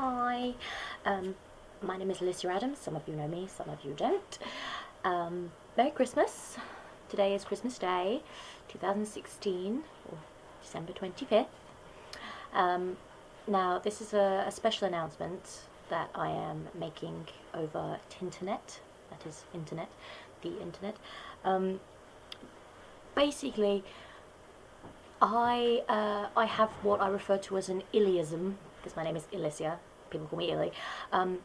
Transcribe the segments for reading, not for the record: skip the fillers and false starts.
Hi, my name is Illisia Adams. Some of you know me, some of you don't. Merry Christmas. Today is Christmas Day, 2016, or December 25th. Now, this is a special announcement that I am making over Tinternet, that is internet, the internet. Basically, I have what I refer to as an Iliism, because my name is Illisia, people call me Illy, an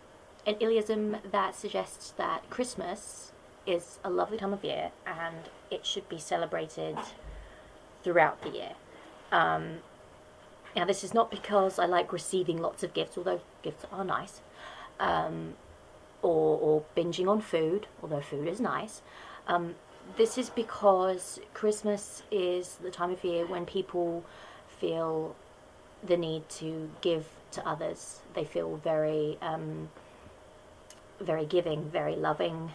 Iliism that suggests that Christmas is a lovely time of year and it should be celebrated throughout the year. Now, this is not because I like receiving lots of gifts, although gifts are nice, or binging on food, although food is nice. This is because Christmas is the time of year when people feel the need to give to others. They feel very, very giving, very loving.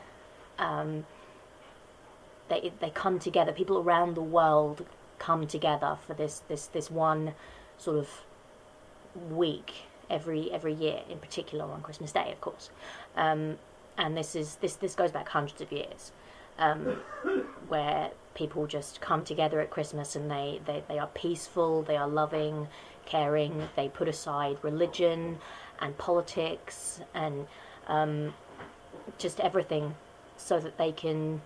They come together. People around the world come together for this one sort of week every year, in particular on Christmas Day, of course. And this goes back hundreds of years. Where people just come together at Christmas and they are peaceful, they are loving, caring, they put aside religion and politics and just everything so that they can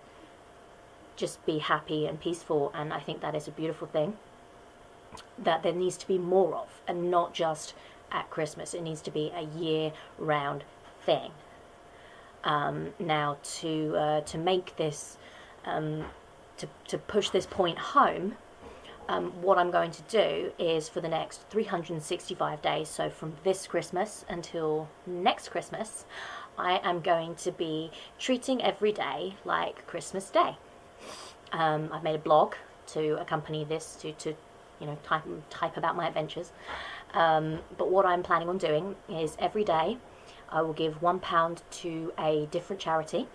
just be happy and peaceful. And I think that is a beautiful thing that there needs to be more of, and not just at Christmas. It needs to be a year-round thing. Now, to make this, to push this point home, what I'm going to do is for the next 365 days, so from this Christmas until next Christmas, I am going to be treating every day like Christmas Day. I've made a blog to accompany this, to type about my adventures. But what I'm planning on doing is every day I will give £1 to a different charity.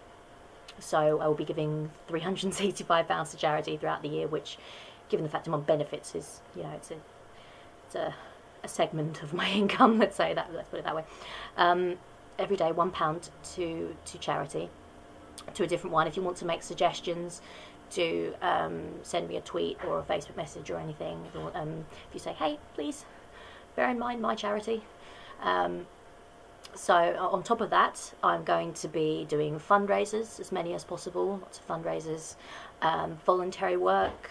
So I will be giving £365 to charity throughout the year, which, given the fact I'm on benefits, is, it's a segment of my income. Let's put it that way. Every day, £1 to charity, to a different one. If you want to make suggestions, do send me a tweet or a Facebook message or anything. If you say, hey, please bear in mind my charity. So on top of that, I'm going to be doing fundraisers, as many as possible, lots of fundraisers, voluntary work,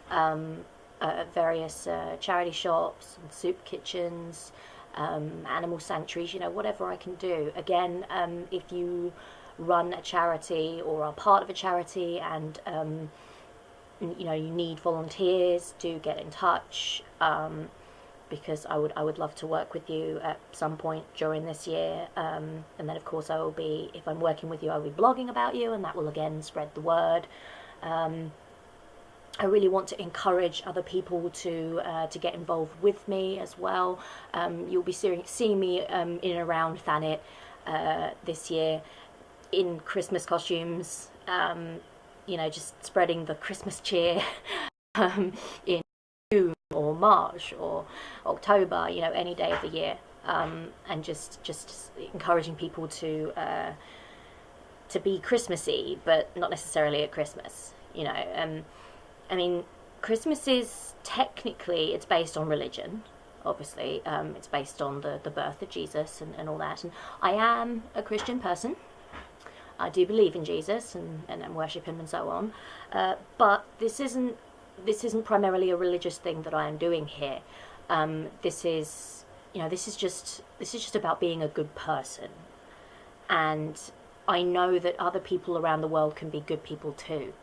at various charity shops and soup kitchens, animal sanctuaries, whatever I can do. Again, if you run a charity or are part of a charity and you need volunteers, do get in touch. Because I would love to work with you at some point during this year. And then, of course, I will be, if I'm working with you, I'll be blogging about you, and that will, again, spread the word. I really want to encourage other people to get involved with me as well. You'll be seeing me in and around Thanet this year in Christmas costumes, just spreading the Christmas cheer in June or March or October, any day of the year, and just encouraging people to be Christmassy, but not necessarily at Christmas. I mean, Christmas is technically, it's based on religion, obviously. It's based on the birth of Jesus and all that. And I am a Christian person. I do believe in Jesus and worship him and so on. But this isn't primarily a religious thing that I am doing here. This is just about being a good person. And I know that other people around the world can be good people too.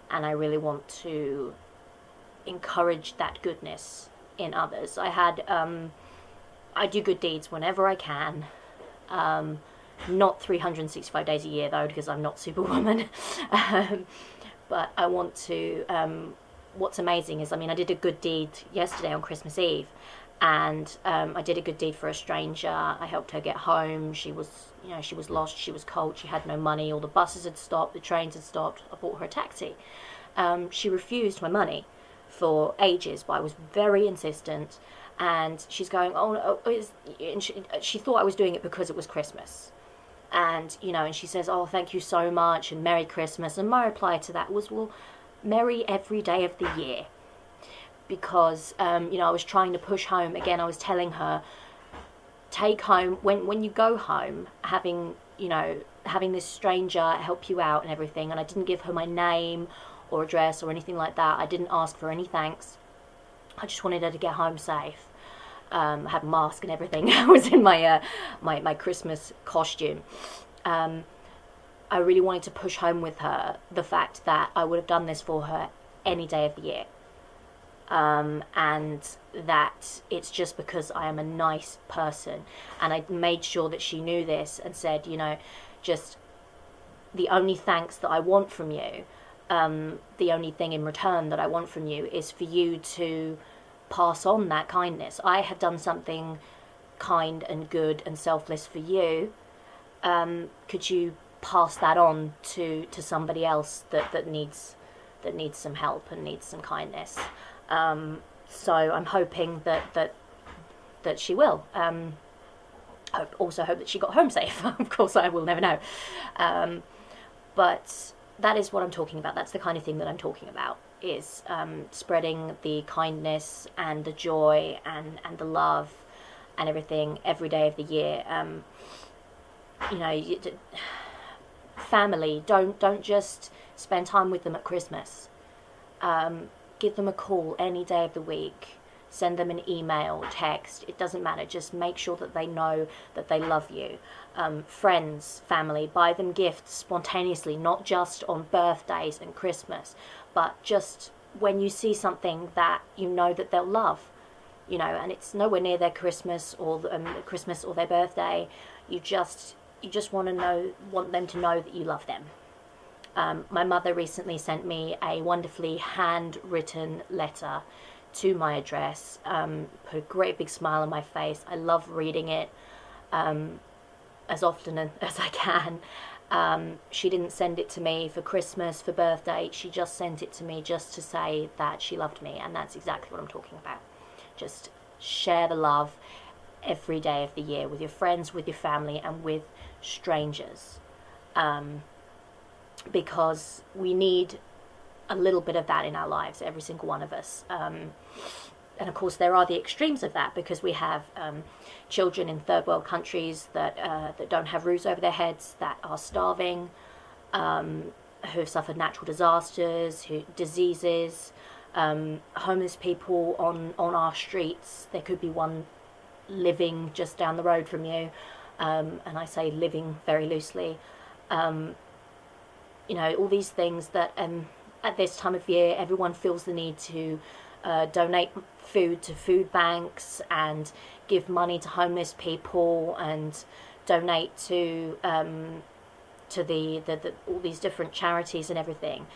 And I really want to encourage that goodness in others. I do good deeds whenever I can. Not 365 days a year though, because I'm not Superwoman. But I want to, what's amazing is, I did a good deed yesterday on Christmas Eve, and I did a good deed for a stranger. I helped her get home. She was lost, she was cold, she had no money, all the buses had stopped, the trains had stopped. I bought her a taxi. She refused my money for ages, but I was very insistent. And she's going, oh, and she thought I was doing it because it was Christmas. And, you know, and she says, oh, thank you so much, and Merry Christmas. And my reply to that was, well, Merry every day of the year. Because, you know, I was trying to push home. Again, I was telling her, take home, when you go home, having this stranger help you out and everything. And I didn't give her my name or address or anything like that. I didn't ask for any thanks. I just wanted her to get home safe. I had a mask and everything. I was in my my Christmas costume. I really wanted to push home with her the fact that I would have done this for her any day of the year. And that it's just because I am a nice person. And I made sure that she knew this and said, you know, just the only thanks that I want from you, the only thing in return that I want from you is for you to pass on that kindness. I have done something kind and good and selfless for you. Could you pass that on to somebody else that needs some help and needs some kindness? So I'm hoping that she will. Also hope that she got home safe. Of course, I will never know. But that is what I'm talking about. That's the kind of thing that I'm talking about, is spreading the kindness and the joy and the love and everything every day of the year. You know, family, don't just spend time with them at Christmas. Give them a call any day of the week. Send them an email, text, it doesn't matter. Just make sure that they know that they love you. Friends, family, buy them gifts spontaneously, not just on birthdays and Christmas, but just when you see something that you know that they'll love, you know, and it's nowhere near their Christmas or their birthday. You just want them to know that you love them. My mother recently sent me a wonderfully handwritten letter to my address, put a great big smile on my face. I love reading it as often as I can. She didn't send it to me for Christmas, for birthday. She just sent it to me just to say that she loved me, and that's exactly what I'm talking about. Just share the love every day of the year with your friends, with your family, and with strangers. Because we need a little bit of that in our lives, every single one of us. And of course there are the extremes of that, because we have children in third world countries that don't have roofs over their heads, that are starving, who have suffered natural disasters, diseases, homeless people on our streets. There could be one living just down the road from you, and I say living very loosely. You know, all these things that at this time of year everyone feels the need to donate food to food banks and give money to homeless people and donate to the all these different charities and everything,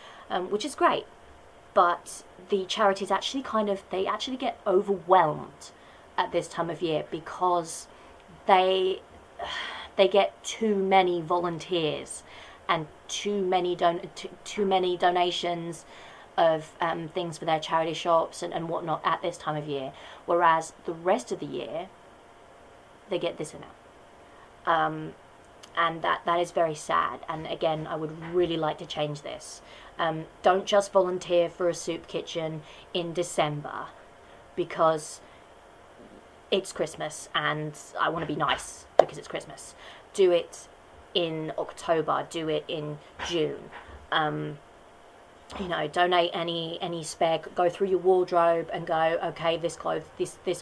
which is great. But the charities actually get overwhelmed at this time of year, because they get too many volunteers and too many donations of things for their charity shops and whatnot at this time of year, whereas the rest of the year they get this amount. And that is very sad. And again, I would really like to change this. Don't just volunteer for a soup kitchen in December because it's Christmas and I want to be nice because it's Christmas. Do it in October, do it in June. You know, donate any spare, go through your wardrobe and go, okay, this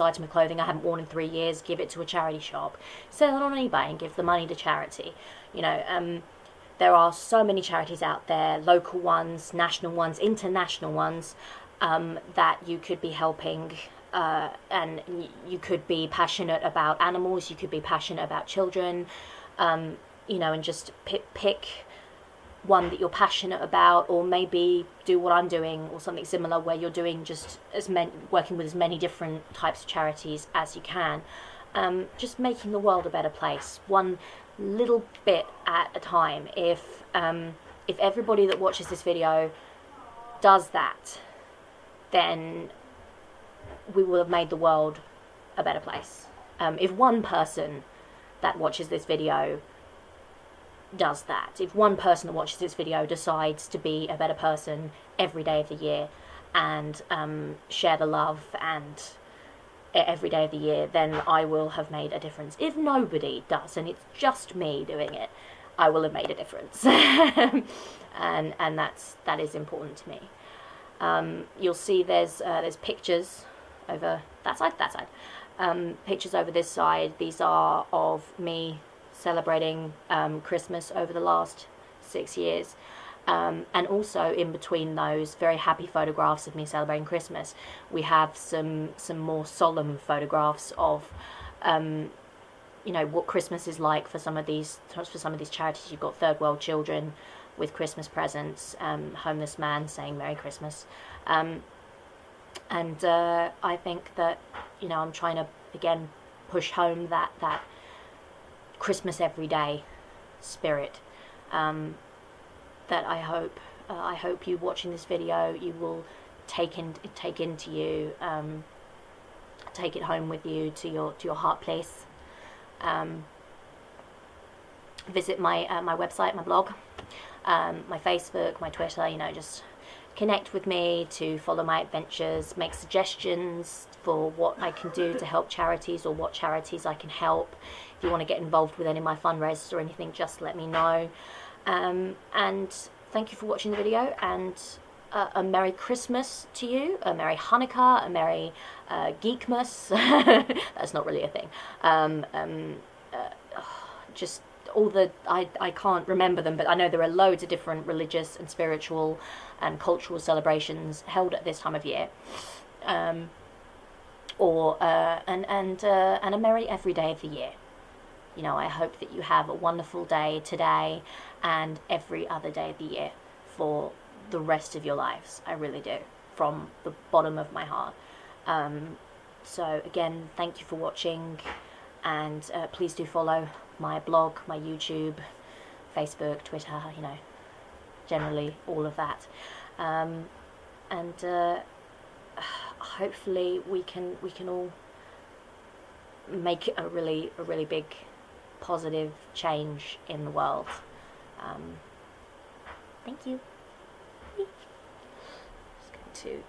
item of clothing I haven't worn in 3 years, give it to a charity shop. Sell it on eBay and give the money to charity. You know, there are so many charities out there, local ones, national ones, international ones, that you could be helping. And you could be passionate about animals, you could be passionate about children, you know, and just pick one that you're passionate about, or maybe do what I'm doing or something similar, where you're doing just working with as many different types of charities as you can, just making the world a better place, one little bit at a time. If everybody that watches this video does that, then we will have made the world a better place. If one person that watches this video does that, if one person that watches this video decides to be a better person every day of the year and share the love and every day of the year, then I will have made a difference. If nobody does, and it's just me doing it, I will have made a difference. and that is important to me. You'll see there's pictures over that side, pictures over this side. These are of me celebrating Christmas over the last 6 years. And also in between those very happy photographs of me celebrating Christmas, we have some more solemn photographs of what Christmas is like for some of these charities. You've got third world children with Christmas presents, homeless man saying Merry Christmas, and I think that I'm trying to again push home that Christmas every day spirit. That I hope you watching this video, you will take into you, take it home with you to your heart place. Visit my website, my blog, my Facebook, my Twitter. Just connect with me, to follow my adventures, make suggestions for what I can do to help charities or what charities I can help. If you want to get involved with any of my fundraisers or anything, just let me know. And thank you for watching the video, and a Merry Christmas to you, a Merry Hanukkah, a Merry Geekmas. That's not really a thing. Just all the, I can't remember them, but I know there are loads of different religious and spiritual and cultural celebrations held at this time of year. And a merry every day of the year. I hope that you have a wonderful day today and every other day of the year for the rest of your lives. I really do, from the bottom of my heart. So again, thank you for watching, and please do follow my blog, my YouTube, Facebook, Twitter, generally all of that. And hopefully we can all make a really big positive change in the world. Thank you. Just going to